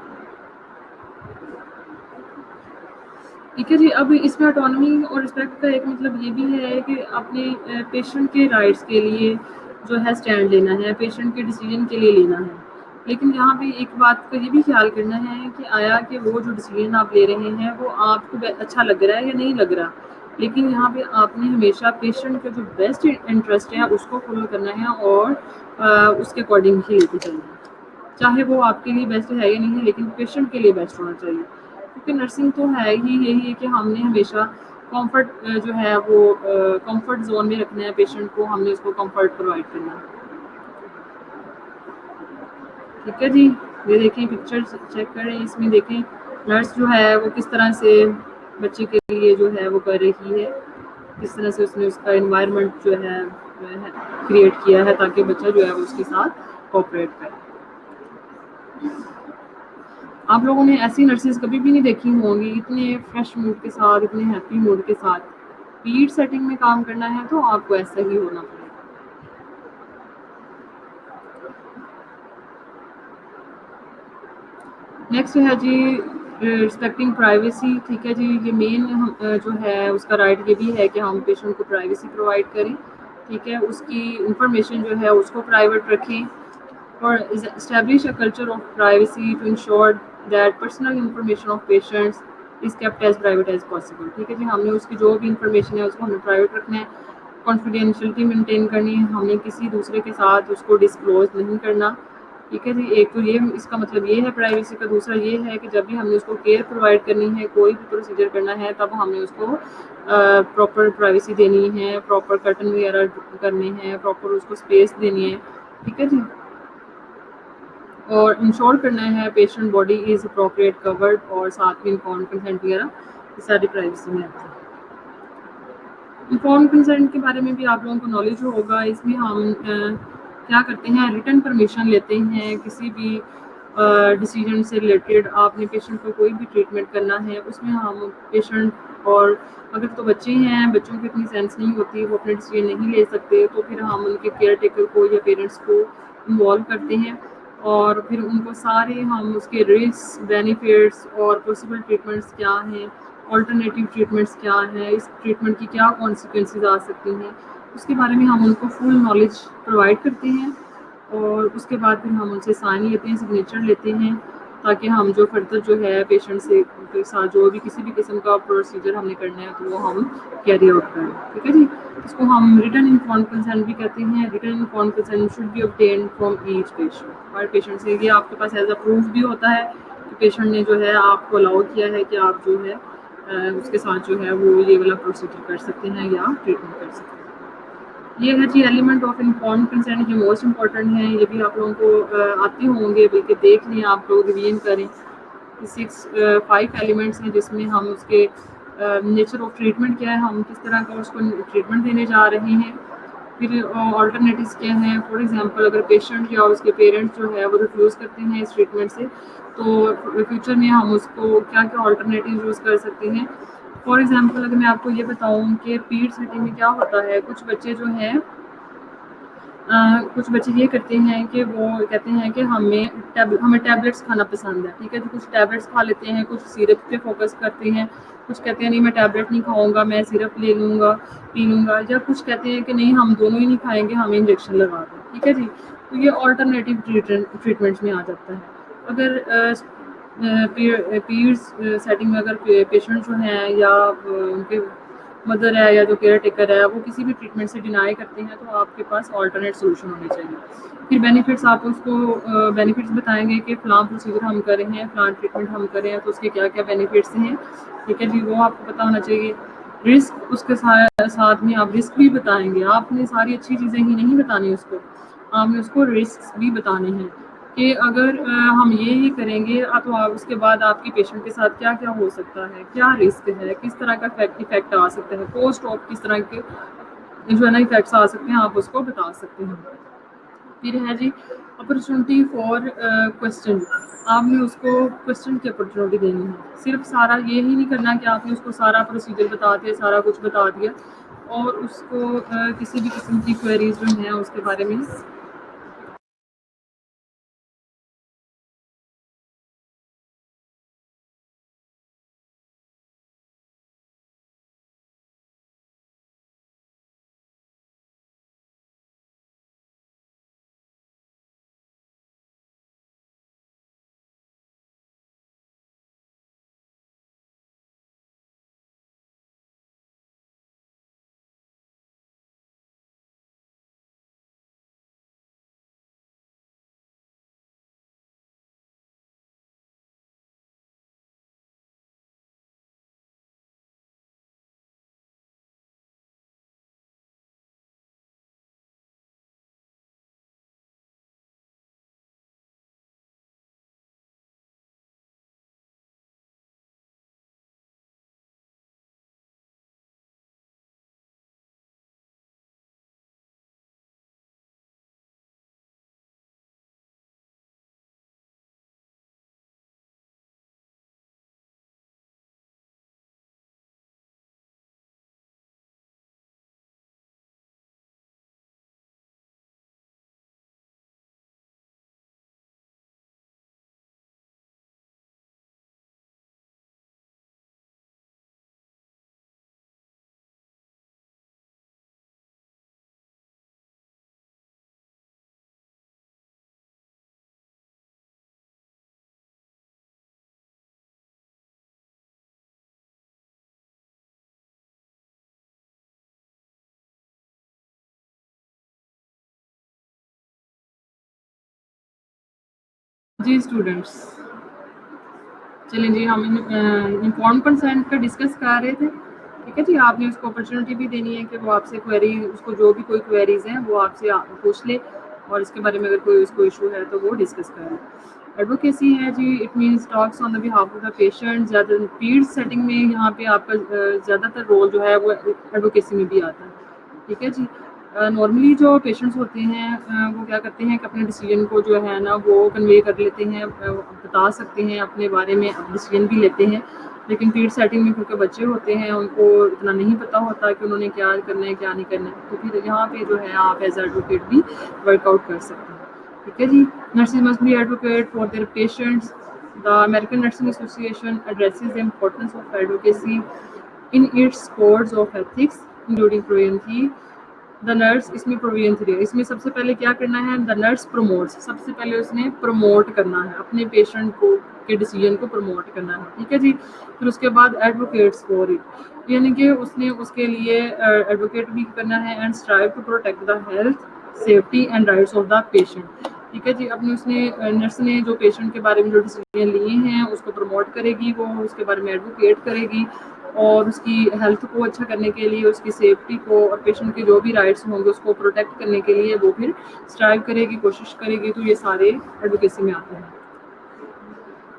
ٹھیک ہے جی. اب اس میں اٹانومی اور رسپیکٹ کا ایک مطلب یہ بھی ہے کہ اپنے پیشنٹ کے رائٹس کے لیے جو ہے اسٹینڈ لینا ہے، پیشنٹ کے ڈیسیجن کے لیے لینا ہے. لیکن یہاں پہ ایک بات کا یہ بھی خیال کرنا ہے کہ آیا کہ وہ جو ڈیسیجن آپ لے رہے ہیں وہ آپ کو اچھا لگ رہا ہے یا نہیں لگ رہا. لیکن یہاں پہ آپ نے ہمیشہ پیشنٹ کا جو بیسٹ انٹرسٹ ہے اس کو فالو کرنا ہے اور اس کے اکارڈنگ ہی لیتے چلنا ہے، چاہے وہ آپ کے لیے بیسٹ ہے یا نہیں ہے لیکن پیشنٹ کے لیے بیسٹ ہونا چاہیے. کیونکہ نرسنگ تو ہے ہی یہی ہے کہ ہم نے ہمیشہ کمفرٹ جو ہے وہ کمفرٹ زون میں رکھنا ہے پیشنٹ کو، ہم نے اس کو کمفرٹ پرووائڈ کرنا ہے. ٹھیک ہے جی. یہ دیکھیں پکچر چیک کریں، اس میں دیکھیں نرس جو ہے وہ کس طرح سے بچے کے لیے جو ہے وہ کر رہی ہے، کس طرح سے اس نے اس کا انوائرمنٹ جو ہے کریٹ کیا ہے تاکہ بچہ جو ہے وہ اس کے ساتھ کوآپریٹ کرے. آپ لوگوں نے ایسی نرسز کبھی بھی نہیں دیکھی ہوں گی اتنے فریش موڈ کے ساتھ، اتنے ہیپی موڈ کے ساتھ. پیڈ سیٹنگ میں کام کرنا ہے تو آپ کو ایسا ہی ہونا پڑے گا. نیکسٹ ہے جی رسپیکٹنگ پرائیویسی. ٹھیک ہے جی. یہ مین جو ہے اس کا رائٹ یہ بھی ہے کہ ہم پیشنٹ کو پرائیویسی پرووائڈ کریں. ٹھیک ہے. اس کی انفارمیشن جو ہے اس کو پرائیویٹ رکھیں اور establish a culture of privacy to ensure that personal information of patients is kept as private as possible. ٹھیک ہے جی. ہم نے اس کی جو بھی انفارمیشن ہے اس کو ہمیں پرائیویٹ رکھنا ہے، کانفیڈینشیلٹی مینٹین کرنی ہے، ہم نے کسی دوسرے کے ساتھ اس کو ڈسکلوز نہیں کرنا. ٹھیک ہے جی. ایک تو یہ اس کا مطلب یہ ہے پرائیویسی کا. دوسرا یہ ہے کہ جب بھی ہم نے اس کو کیئر پرووائڈ کرنی ہے، کوئی بھی پروسیجر کرنا ہے، تب ہم نے اس کو پراپر پرائیویسی دینی ہے، پراپر کرٹن وغیرہ کرنے ہیں، پراپر اس کو اسپیس دینی ہے. ٹھیک ہے جی. اور انشور کرنا ہے پیشنٹ باڈی از اپروپریٹ کورڈ، اور ساتھ میں انفارم کنسنٹ وغیرہ یہ ساری پرائیویسی میں آتی ہے۔ انفارم کنسنٹ کے بارے میں بھی آپ لوگوں کو نالج ہوگا، اس میں ہم کیا کرتے ہیں، ریٹن پرمیشن لیتے ہیں کسی بھی ڈیسیجن سے ریلیٹڈ۔ آپ نے پیشنٹ کو کوئی بھی ٹریٹمنٹ کرنا ہے، اس میں ہم پیشنٹ، اور اگر تو بچے ہیں، بچوں کی اتنی سینس نہیں ہوتی، وہ اپنے ڈیسیجن نہیں لے سکتے، تو پھر ہم ان کے کیئر ٹیکر کو یا پیرنٹس کو انوالو کرتے ہیں، اور پھر ان کو سارے ہم اس کے رسک، بینیفٹس اور پاسبل ٹریٹمنٹس کیا ہیں، آلٹرنیٹیو ٹریٹمنٹس کیا ہیں، اس ٹریٹمنٹ کی کیا کانسیکوینسز آ سکتی ہیں، اس کے بارے میں ہم ان کو فل نالج پرووائڈ کرتے ہیں، اور اس کے بعد پھر ہم ان سے سائن لیتے ہیں، سگنیچر لیتے ہیں، تاکہ ہم جو فردر جو ہے پیشنٹ سے کے ساتھ جو بھی کسی بھی قسم کا پروسیجر ہم نے کرنا ہے تو وہ ہم کیری آؤٹ کریں، ٹھیک ہے جی۔ اس کو ہم ریٹن انفارم کنسنٹ بھی کہتے ہیں۔ Written informed consent should be obtained from each patient, ہر پیشنٹ سے یہ آپ کے پاس ایز اے پروف بھی ہوتا ہے کہ پیشنٹ نے جو ہے آپ کو الاؤ کیا ہے کہ آپ جو ہے اس کے ساتھ جو ہے وہ یہ والا پروسیجر کر سکتے ہیں یا ٹریٹمنٹ کر سکتے ہیں۔ یہ ہے جی ایلیمنٹ آف انفارم کنسنٹ، جو موسٹ امپورٹنٹ ہیں، یہ بھی آپ لوگوں کو آتے ہوں گے، بلکہ دیکھ لیں، آپ لوگ ریویژن کریں۔ 5 ایلیمنٹس ہیں جس میں ہم اس کے نیچر آف ٹریٹمنٹ کیا ہے، ہم کس طرح کا اس کو ٹریٹمنٹ دینے جا رہے ہیں، پھر آلٹرنیٹیوز کیا ہیں۔ فار ایگزامپل اگر پیشنٹ یا اس کے پیرنٹس جو ہے وہ ریفیوز کرتے ہیں اس ٹریٹمنٹ سے، تو فیوچر میں ہم اس کو کیا کیا آلٹرنیٹیو یوز کر سکتے ہیں۔ فار ایگزامپل اگر میں آپ کو یہ بتاؤں کہ پیڈ سیٹنگ میں کیا ہوتا ہے، کچھ بچے جو ہیں کچھ بچے یہ کرتے ہیں کہ وہ کہتے ہیں کہ ہمیں ٹیبلٹس کھانا پسند ہے، ٹھیک ہے، تو کچھ ٹیبلٹس کھا لیتے ہیں، کچھ سیرپ پہ فوکس کرتے ہیں، کچھ کہتے ہیں نہیں میں ٹیبلٹ نہیں کھاؤں گا، میں سیرپ لے لوں گا، پی لوں گا، یا کچھ کہتے ہیں کہ نہیں ہم دونوں ہی نہیں کھائیں گے، ہمیں انجیکشن لگا دیں، ٹھیک ہے جی۔ تو یہ آلٹرنیٹیو ٹریٹمنٹس میں آ جاتا ہے۔ اگر پیڈس سیٹنگ میں اگر پیشنٹ جو ہیں یا ان کے مدر ہے یا جو کیئر ٹیکر ہے وہ کسی بھی ٹریٹمنٹ سے ڈینائی کرتے ہیں، تو آپ کے پاس آلٹرنیٹ سولوشن ہونے چاہیے۔ پھر بینیفٹس، آپ اس کو بینیفٹس بتائیں گے کہ فلاں پروسیجر ہم کر رہے ہیں، فلاں ٹریٹمنٹ ہم کر رہے ہیں، تو اس کے کیا کیا بینیفٹس ہیں، ٹھیک ہے جی، وہ آپ کو پتہ ہونا چاہیے۔ رسک، اس کے ساتھ میں آپ رسک بھی بتائیں گے، آپ نے ساری اچھی چیزیں ہی نہیں بتانی اس کو، آپ نے اس کو رسک بھی بتانے ہیں کہ اگر ہم یہ کریں گے تو آپ اس کے بعد آپ کی پیشنٹ کے ساتھ کیا کیا ہو سکتا ہے، کیا رسک ہے، کس طرح کا افیکٹ آ سکتا ہے، پوسٹ آف کس طرح کے جو ہے نا افیکٹس آ سکتے ہیں، آپ اس کو بتا سکتے ہیں۔ پھر ہے جی اپرچونٹی فار کوشچن، آپ نے اس کو کوشچن کی اپرچونٹی دینی ہے، صرف سارا یہ ہی نہیں کرنا کہ آپ نے اس کو سارا پروسیجر بتا دیا، سارا کچھ بتا دیا، اور اس کو کسی بھی قسم کی کوئریز جو ہیں اس کے بارے میں جی اسٹوڈینٹس، چلیں جی، ہم انفارم کنسنٹ کا ڈسکس کر رہے تھے، ٹھیک ہے جی۔ آپ نے اس کو اپرچونٹی بھی دینی ہے کہ وہ آپ سے کوئری، اس کو جو بھی کوئی کوئریز ہیں وہ آپ سے پوچھ لے، اور اس کے بارے میں اگر کوئی اس کو ایشو ہے تو وہ ڈسکس کریں. ایڈوکیسی ہے جی، it means talks on the behalf of the patient. زیادہ پیڈ سیٹنگ میں یہاں پہ آپ کا زیادہ تر رول جو ہے وہ ایڈوکیسی میں بھی آتا ہے. ٹھیک ہے جی. نارملی جو پیشنٹس ہوتے ہیں وہ کیا کرتے ہیں کہ اپنے ڈیسیجن کو جو ہے نا وہ کنوے کر لیتے ہیں، بتا سکتے ہیں اپنے بارے میں، ڈیسیجن بھی لیتے ہیں. لیکن پیڈ سیٹنگ میں کیونکہ بچے ہوتے ہیں ان کو اتنا نہیں پتہ ہوتا کہ انہوں نے کیا کرنا ہے کیا نہیں کرنا ہے، تو پھر یہاں پہ جو ہے آپ ایز ایڈوکیٹ بھی ورک آؤٹ کر سکتے ہیں. ٹھیک ہے جی. Nurses must be advocate for their patients. The American Nursing Association addresses the importance of advocacy in its codes of ethics, including Provision 3. The nurse اس میں Provision 3 ہے. اس میں سب سے پہلے کیا کرنا ہے؟ The nurse promotes. سب سے پہلے اس نے پروموٹ کرنا ہے اپنے پیشنٹ کو کے ڈیسیجن کو پروموٹ کرنا ہے. ٹھیک ہے جی. پھر اس کے بعد ایڈوکیٹس فور اٹ، یعنی کہ اس نے اس کے لیے ایڈوکیٹ بھی کرنا ہے and strive to protect the health, safety and rights of the patient. ٹھیک ہے جی. اپنے اس نے نرس نے جو پیشنٹ کے بارے میں جو ڈیسیجن لیے ہیں اس کو پروموٹ کرے گی، وہ اس کے بارے میں ایڈوکیٹ کرے گی، اور اس کی ہیلتھ کو اچھا کرنے کے لیے، اس کی سیفٹی کو اور پیشنٹ کے جو بھی رائٹس ہوں گے اس کو پروٹیکٹ کرنے کے لیے وہ پھر اسٹرائیو کرے گی، کوشش کرے گی. تو یہ سارے ایڈوکیسی میں آتے ہیں.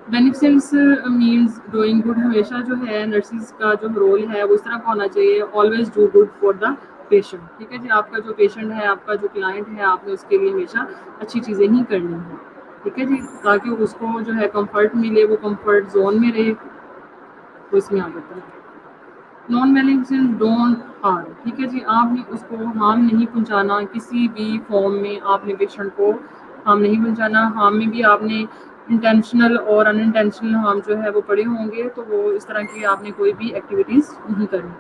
بینیفیشنس مینس ڈوئنگ گڈ. ہمیشہ جو ہے نرسز کا جو رول ہے وہ اس طرح کا ہونا چاہیے، always do good for the patient. ٹھیک ہے جی. آپ کا جو پیشنٹ ہے، آپ کا جو کلائنٹ ہے، آپ نے اس کے لیے ہمیشہ اچھی چیزیں ہی کرنی ہیں. ٹھیک ہے جی. تاکہ اس کو جو ہے کمفرٹ ملے، وہ کمفرٹ زون میں رہے. تو اس میں آ جاتا ہے نان میلیفیسنٹ ڈونٹ ہارم. ٹھیک ہے جی. آپ نے اس کو ہارم نہیں پہنچانا، کسی بھی فارم میں آپ نے پیشنٹ کو ہارم نہیں پہنچانا. ہارم میں بھی آپ نے انٹینشنل اور ان انٹینشنل ہارم جو ہے وہ پڑے ہوں گے، تو وہ اس طرح کی آپ نے کوئی بھی ایکٹیویٹیز نہیں کرنی.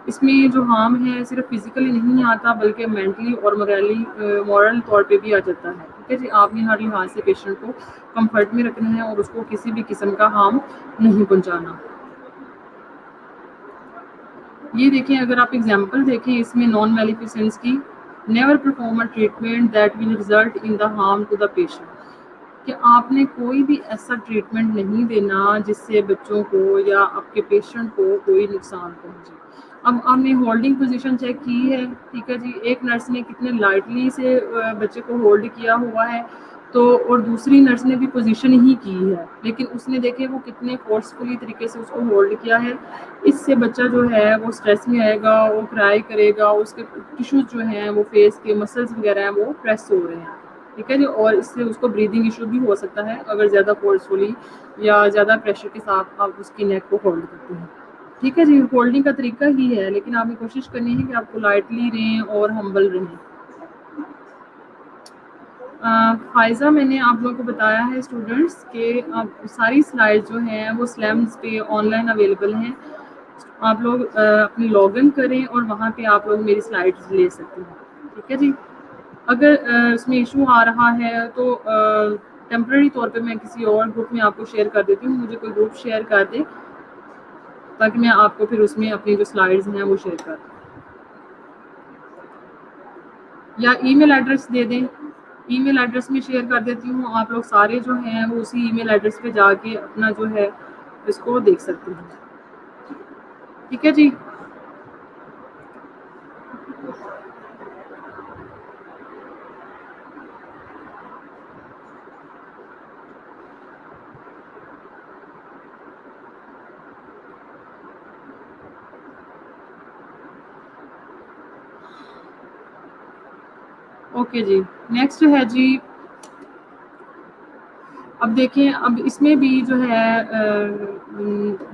اس میں جو ہارم ہے صرف فزیکلی نہیں آتا بلکہ مینٹلی اور مورل طور پہ بھی آ جاتا ہے. ٹھیک ہے جی. آپ نے ہر لحاظ سے پیشنٹ کو کمفرٹ میں رکھنا ہے اور اس کو کسی بھی قسم کا ہارم نہیں پہنچانا. یہ دیکھیں، اگر آپ اگزامپل دیکھیں اس میں نان میلیفیسنس کی، never perform a treatment that will result in the harm to the patient. کہ آپ نے کوئی بھی ایسا ٹریٹمنٹ نہیں دینا جس سے بچوں کو یا آپ کے پیشنٹ کو کوئی نقصان پہنچے. اب آپ نے ہولڈنگ پوزیشن چیک کی ہے. ٹھیک ہے جی. ایک نرس نے کتنے لائٹلی سے بچے کو ہولڈ کیا ہوا ہے، تو اور دوسری نرس نے بھی پوزیشن ہی کی ہے، لیکن اس نے دیکھے وہ کتنے فورسفلی طریقے سے اس کو ہولڈ کیا ہے. اس سے بچہ جو ہے وہ اسٹریس میں آئے گا، وہ کرائی کرے گا، اس کے ٹیشوز جو ہیں وہ فیس کے مسلز وغیرہ ہیں وہ پریس ہو رہے ہیں. ٹھیک ہے جی. اور اس سے اس کو بریدنگ ایشو بھی ہو سکتا ہے اگر زیادہ فورسفلی یا زیادہ پریشر کے ساتھ آپ اس کی نیک کو ہولڈ کرتے ہیں. ٹھیک ہے جی. ہولڈنگ کا طریقہ ہی ہے، لیکن آپ نے کوشش کرنی ہے کہ آپ کو لائٹلی رہیں اور ہمبل رہیں. فائزہ، میں نے آپ لوگوں کو بتایا ہے اسٹوڈنٹس کہ ساری سلائڈ جو ہیں وہ سلیمز پہ آن لائن اویلیبل ہیں. آپ لوگ اپنی لاگ ان کریں اور وہاں پہ آپ لوگ میری سلائڈز لے سکتے ہیں. ٹھیک ہے جی. اگر اس میں ایشو آ رہا ہے تو ٹیمپرری طور پہ میں کسی اور گروپ میں آپ کو شیئر کر دیتی ہوں. مجھے کوئی گروپ شیئر کر دے تاکہ میں آپ کو پھر اس میں اپنی جو سلائڈز ہیں وہ شیئر کر دوں، یا ای میل ایڈریس دے دیں. ای میل ایڈریس میں شیئر کر دیتی ہوں. آپ لوگ سارے جو ہیں وہ اسی ای میل ایڈریس پہ جا کے اپنا جو ہے اس کو دیکھ سکتے ہیں. ٹھیک ہے جی. اوکے جی. نیکسٹ ہے جی، اب دیکھیں، اب اس میں بھی جو ہے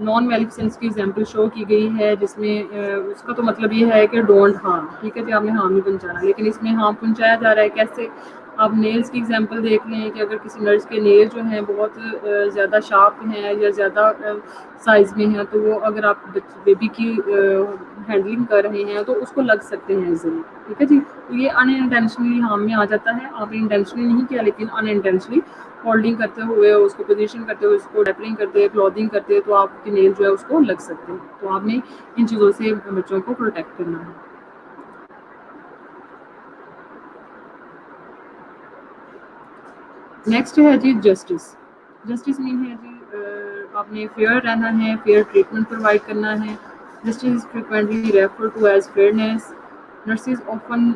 نان میلیفیسنس کی ایگزامپل شو کی گئی ہے، جس میں اس کا تو مطلب یہ ہے کہ ڈونٹ ہارم. ٹھیک ہے جی. آپ نے ہارم نہیں پہنچانا، لیکن اس میں ہارم پہنچایا جا رہا ہے. کیسے؟ آپ نیلز کی ایگزامپل دیکھ لیں کہ اگر کسی نرس کے نیل جو ہیں بہت زیادہ شارپ ہیں یا زیادہ سائز میں ہیں، تو وہ اگر آپ بیبی کی ہینڈلنگ کر رہے ہیں تو اس کو لگ سکتے ہیں ایزیلی. ٹھیک ہے جی. تو یہ ان انٹینشنلی ہارم میں آ جاتا ہے. آپ نے انٹینشنلی نہیں کیا لیکن ان انٹینشنلی ہولڈنگ کرتے ہوئے، اس کو پوزیشن کرتے ہوئے، اس کو ڈیپلنگ کرتے ہوئے، کلوتھنگ کرتے ہوئے، تو آپ کے نیل جو ہے اس کو لگ سکتے ہیں. تو آپ نے ان چیزوں سے بچوں کو پروٹیکٹ کرنا ہے. نیکسٹ ہے جی جسٹس. جسٹس مین ہے جی آپ نے فیئر رہنا ہے، فیئر ٹریٹمنٹ پرووائڈ کرنا ہے. Justice is frequently referred to as fairness. Nurses often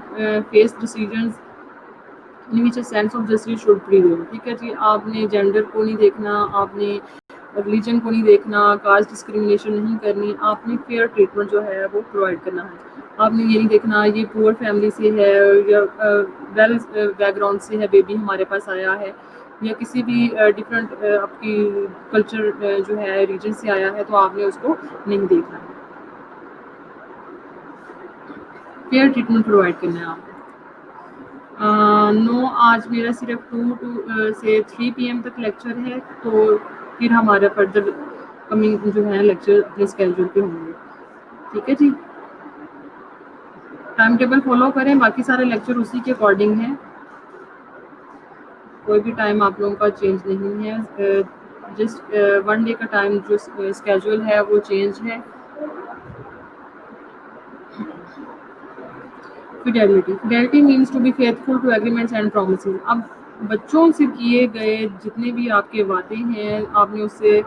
face decisions in which a sense of justice should prevail. ٹھیک ہے جی، آپ نے جینڈر کو نہیں دیکھنا، آپ نے ریلیجن کو نہیں دیکھنا، کاسٹ ڈسکریمنیشن نہیں کرنی، آپ نے فیئر ٹریٹمنٹ جو ہے وہ پرووائڈ کرنا ہے. آپ نے یہ نہیں دیکھنا یہ پور فیملی سے ہے یا ویل بیک گراؤنڈ سے ہے بیبی ہمارے پاس آیا ہے، یا کسی بھی ڈفرینٹ آپ کی کلچر جو ہے ریجن سے آیا ہے، تو آپ نے اس کو نہیں دیکھنا ہے. فیئر ٹریٹمنٹ پرووائڈ کرنا ہے آپ کو. نو، آج میرا صرف 2 سے 3 PM تک لیکچر ہے، تو پھر ہمارا فردر کمنگ جو ہے لیکچر اپنے اسکیجول پہ ہوں گے. ٹھیک ہے جی، ٹائم ٹیبل فالو کریں، باقی سارے لیکچر اسی کے اکارڈنگ ہیں، کوئی بھی ٹائم آپ لوگوں کا چینج نہیں ہے. جسٹ 1 ڈے کا ٹائم جو اسکیجول ہے وہ چینج ہے. Fidelity means to be faithful to agreements and promises. اب بچوں سے کیے گئے جتنے بھی آپ کے وعدے ہیں، آپ نے اس سے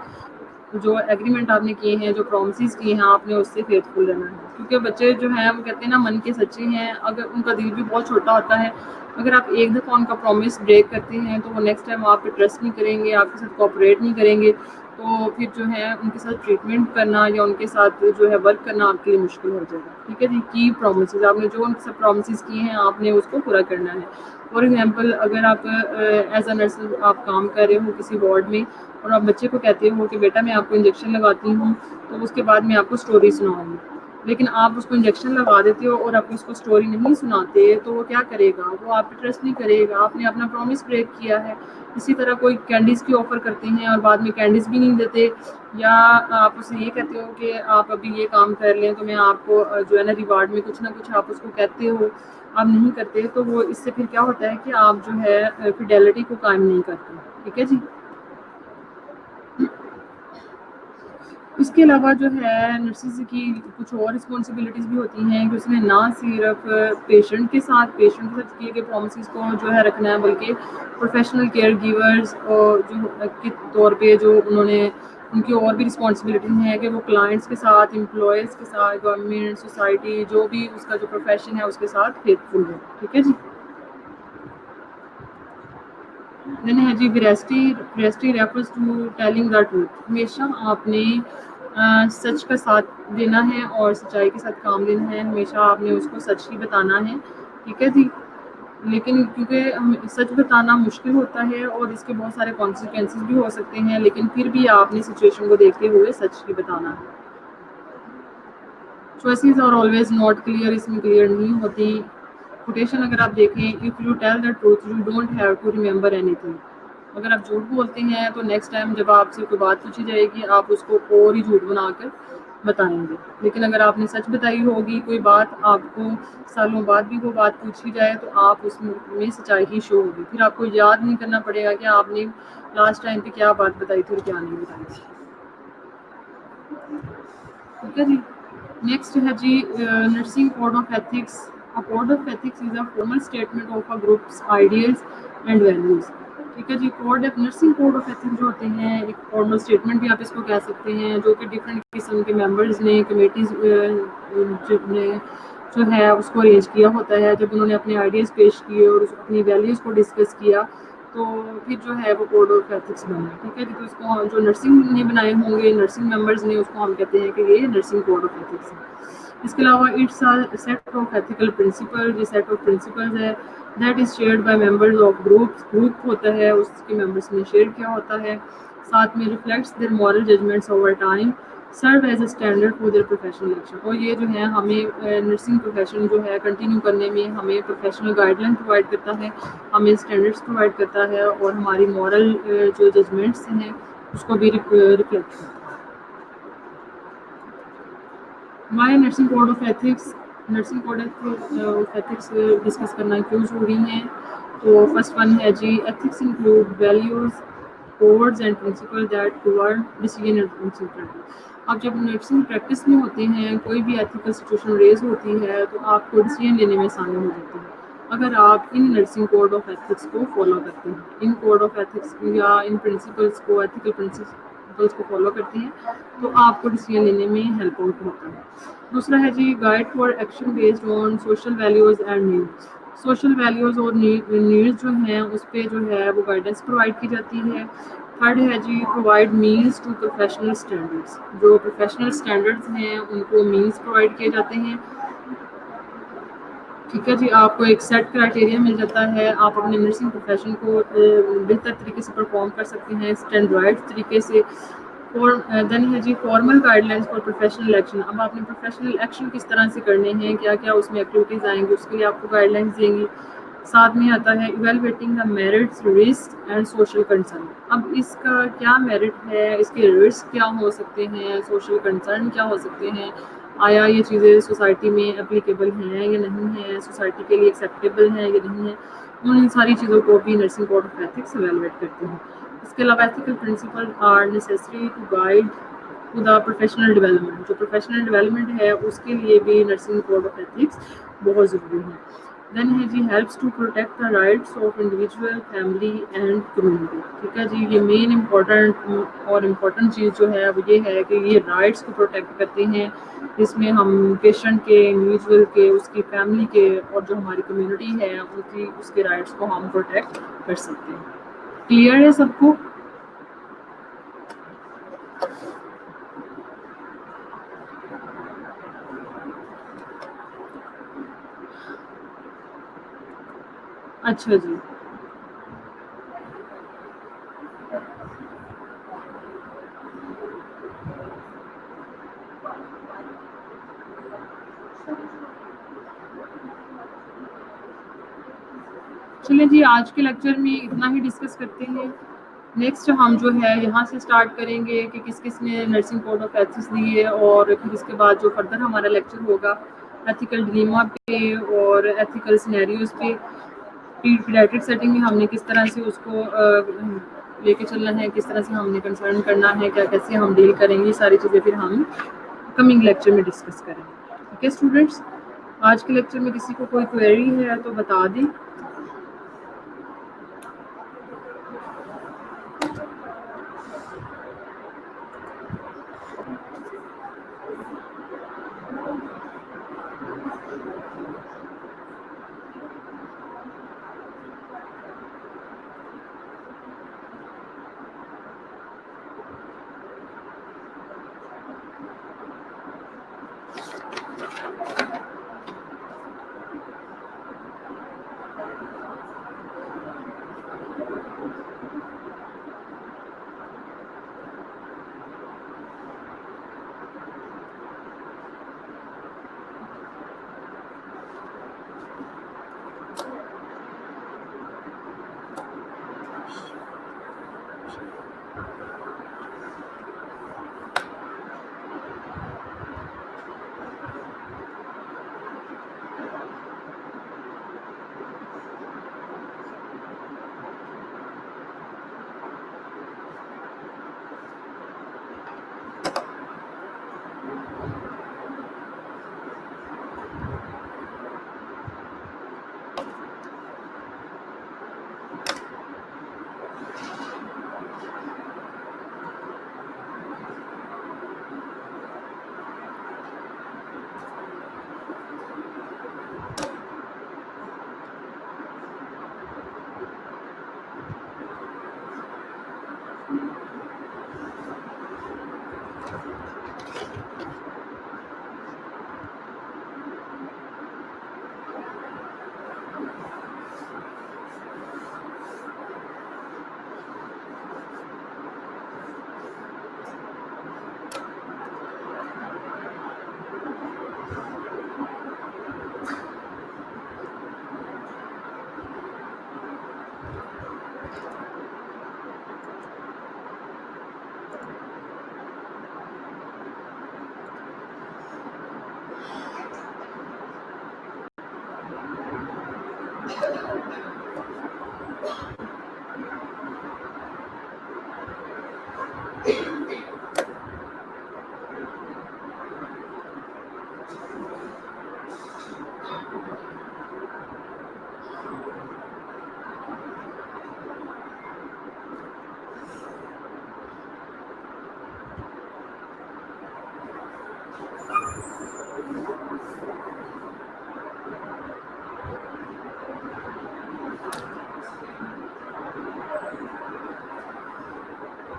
جو ایگریمنٹ آپ نے کیے ہیں، جو پرومسز کیے ہیں، آپ نے اس سے فیتھفل رہنا ہے. کیونکہ بچے جو ہیں وہ کہتے ہیں نا من کے سچے ہیں، اگر ان کا دل بھی بہت چھوٹا ہوتا ہے، اگر آپ ایک دفعہ ان کا پرومس بریک کرتے ہیں تو وہ نیکسٹ ٹائم آپ پہ ٹرسٹ نہیں کریں گے، آپ کے ساتھ کوآپریٹ نہیں کریں گے، تو پھر جو ہے ان کے ساتھ ٹریٹمنٹ کرنا یا ان کے ساتھ جو ہے ورک کرنا آپ کے لیے مشکل ہو جائے گا. ٹھیک ہے جی، کی پرومسز آپ نے جو ان کے ساتھ پرومسز کیے ہیں آپ نے اس کو پورا کرنا ہے. فار ایگزامپل، اگر آپ ایز اے نرس آپ کام کر رہے ہو کسی وارڈ میں، اور آپ بچے کو کہتے ہو کہ بیٹا میں آپ کو انجیکشن لگاتی ہوں، تو اس کے بعد میں آپ کو اسٹوری سناؤں گی، لیکن آپ اس کو انجیکشن لگا دیتے ہو اور آپ اس کو اسٹوری نہیں سناتے، تو وہ کیا کرے گا؟ وہ آپ پہ ٹرسٹ نہیں کرے گا، آپ نے اپنا پرومس بریک کیا ہے. اسی طرح کوئی کینڈیز کی آفر کرتے ہیں اور بعد میں کینڈیز بھی نہیں دیتے، یا آپ اسے یہ کہتے ہو کہ آپ ابھی یہ کام کر لیں تو میں آپ کو جو ہے نا ریوارڈ میں کچھ نہ کچھ آپ اس کو کہتے ہو، آپ نہیں کرتے، تو وہ اس سے پھر کیا ہوتا ہے کہ آپ جو ہے فیڈیلٹی کو قائم نہیں کرتے. ٹھیک ہے جی. اس کے علاوہ جو ہے نرسز کی کچھ اور رسپانسبلٹیز بھی ہوتی ہیں کہ اس نے نہ صرف پیشنٹ کے ساتھ کیے گئے پرومسز کو جو ہے رکھنا ہے، بلکہ پروفیشنل کیئر گیورز اور جو کے طور پہ جو انہوں نے ان کی اور بھی رسپانسبلٹی ہے کہ وہ کلائنٹس کے ساتھ، امپلائیز کے ساتھ، گورنمنٹ، سوسائٹی، جو بھی اس کا جو پروفیشن ہے اس کے ساتھ فیتھفل ہے. ٹھیک ہے جی. دین ہے جی veracity refers to telling the truth. ہمیشہ آپ نے سچ کا ساتھ دینا ہے اور سچائی کے ساتھ کام لینا ہے. ہمیشہ آپ نے اس کو سچ ہی بتانا ہے. ٹھیک ہے جی. لیکن کیونکہ سچ بتانا مشکل ہوتا ہے اور اس کے بہت سارے کانسیکوینسز بھی ہو سکتے ہیں، لیکن پھر بھی آپ نے سچویشن کو دیکھتے ہوئے سچ ہی بتانا ہے. Choices are always not clear, اس میں کلیئر نہیں ہوتی. کوٹیشن اگر آپ دیکھیں، if you tell the truth you don't have to remember anything. اگر آپ جھوٹ بولتے ہیں تو نیکسٹ ٹائم جب آپ سے کوئی بات پوچھی جائے گی آپ اس کو اور ہی جھوٹ بنا کر بتائیں گے. لیکن اگر آپ نے سچ بتائی ہوگی، کوئی بات آپ کو سالوں بعد بھی وہ بات پوچھی جائے تو آپ اس میں سچائی ہی شو ہوگی. پھر آپ کو یاد نہیں کرنا پڑے گا کہ آپ نے لاسٹ ٹائم پہ کیا بات بتائی تھی اور کیا نہیں بتائی تھی. ٹھیک ہے جی. نیکسٹ ہے جی nursing code of ethics. Code of ethics is a formal statement of a group's ideals and values. ٹھیک ہے جی. نرسنگ کوڈ آف ایتھکس جو ہوتے ہیں ایک فارمل اسٹیٹمنٹ بھی آپ اس کو کہہ سکتے ہیں، جو کہ ڈفرینٹ قسم کے ممبرز نے، کمیٹیز نے جو ہے اس کو ارینج کیا ہوتا ہے. جب انہوں نے اپنے آئیڈیاز پیش کیے اور اپنی ویلیوز کو ڈسکس کیا تو پھر جو ہے وہ کوڈ آف ایتھکس بنا. ٹھیک ہے جی. تو اس کو جو نرسنگ نے بنائے ہوں گے، نرسنگ ممبرز نے، اس کو ہم کہتے ہیں کہ یہ نرسنگ کوڈ آف ایتھکس ہے. اس کے علاوہ it's set of ethical principle. یہ سیٹ آف پرنسپلز ہے that is shared by members of group ہوتا ہے، اس کے ممبرس نے شیئر کیا ہوتا ہے. ساتھ میں reflects their moral judgements over time, serve as a standard for their professional action. اور یہ جو ہے ہمیں نرسنگ پروفیشن جو ہے کنٹینیو کرنے میں ہمیں پروفیشنل گائیڈ لائن پرووائڈ کرتا ہے، ہمیں اسٹینڈرڈس پرووائڈ کرتا ہے، اور ہماری مورل جو ججمنٹس ہیں اس کو بھی ریفلیکٹ کرتا ہے. ہمارے nursing code of ethics, nursing code of ethics discuss کرنا کیوں ضروری ہیں؟ تو فرسٹ ون ہے جی ethics include values, codes and principle that govern decision and nursing practice. اب جب نرسنگ پریکٹس میں ہوتے ہیں، کوئی بھی ایتھیکل سچویشن ریز ہوتی ہے تو آپ کو ڈیسیژن لینے میں آسانی ہو جاتی ہے اگر آپ ان نرسنگ کوڈ آف ایتھکس کو فالو کرتے ہیں. ان کوڈ آف ایتھکس یا ان پرنسپلس کو، ایتھیکل پرنسپلس کو فالو کرتے ہیں تو آپ کو ڈیسیژن لینے میں ہیلپ ہوتا ہے. دوسرا ہے جی guide for action based on social values and needs. Social values اور نیڈز جو ہیں اس پہ جو ہے وہ گائیڈنس پرووائڈ کی جاتی ہے. تھرڈ ہے جی provide means to professional standards. جو پروفیشنل اسٹینڈرڈس ہیں ان کو مینس پرووائڈ کیے جاتے ہیں. ٹھیک ہے جی, آپ کو ایک سیٹ کرائٹیریا مل جاتا ہے, آپ اپنے نرسنگ پروفیشن کو بہتر طریقے سے پرفارم کر سکتے ہیں اسٹینڈرڈ طریقے سے. اور دین ہے جی formal guidelines for professional action. اب آپ نے پروفیشنل ایکشن کس طرح سے کرنے ہیں, کیا کیا اس میں ایکٹیویٹیز آئیں گی, اس کے لیے آپ کو گائیڈ لائنس دیں گی. ساتھ میں آتا ہے evaluating the merits risk and social concern. اب اس کا کیا میرٹ ہے, اس کے رسک کیا ہو سکتے ہیں, سوشل کنسرن کیا ہو سکتے ہیں, آیا یہ چیزیں سوسائٹی میں اپلیکیبل ہیں یا نہیں ہیں, سوسائٹی کے لیے ایکسیپٹیبل ہیں یا نہیں ہیں. ان ساری چیزوں کو بھی nursing code of ethics evaluate کرتے ہیں. اس کے علاوہ ethical principle are necessary to guide to the professional development. جو پروفیشنل ڈیولپمنٹ ہے اس کے لیے بھی نرسنگ کوڈ آف ایتھکس بہت ضروری ہے. دین ہے جی helps to protect the rights of individual family and community. ٹھیک ہے جی, یہ مین امپورٹنٹ چیز جو ہے وہ یہ ہے کہ یہ رائٹس کو پروٹیکٹ کرتے ہیں. جس میں ہم پیشنٹ کے, انڈیویجول کے, اس کی فیملی کے اور جو ہماری کمیونٹی ہے ان کی اس کے رائٹس کو ہم پروٹیکٹ کر سکتے ہیں. کلیئر ہے سب کو؟ اچھا جی, چلیں جی آج کے لیکچر میں اتنا ہی ڈسکس کرتے ہیں. نیکسٹ ہم جو ہے یہاں سے اسٹارٹ کریں گے کہ کس کس نے نرسنگ کوڈ آف ایتھکس لی ہے, اور پھر اس کے بعد جو فردر ہمارا لیکچر ہوگا ایتھیکل ڈلیما پہ اور ایتھیکل سینیریوز پہ. پیڈیاٹرک سیٹنگ میں ہم نے کس طرح سے اس کو لے کے چلنا ہے, کس طرح سے ہم نے کنسرن کرنا ہے, کیا کیسے ہم ڈیل کریں گے, یہ ساری چیزیں پھر ہم کمنگ لیکچر میں ڈسکس کریں گے. ٹھیک ہے اسٹوڈینٹس, آج کے لیکچر میں کسی کو کوئی کوئری ہے تو بتا دیں.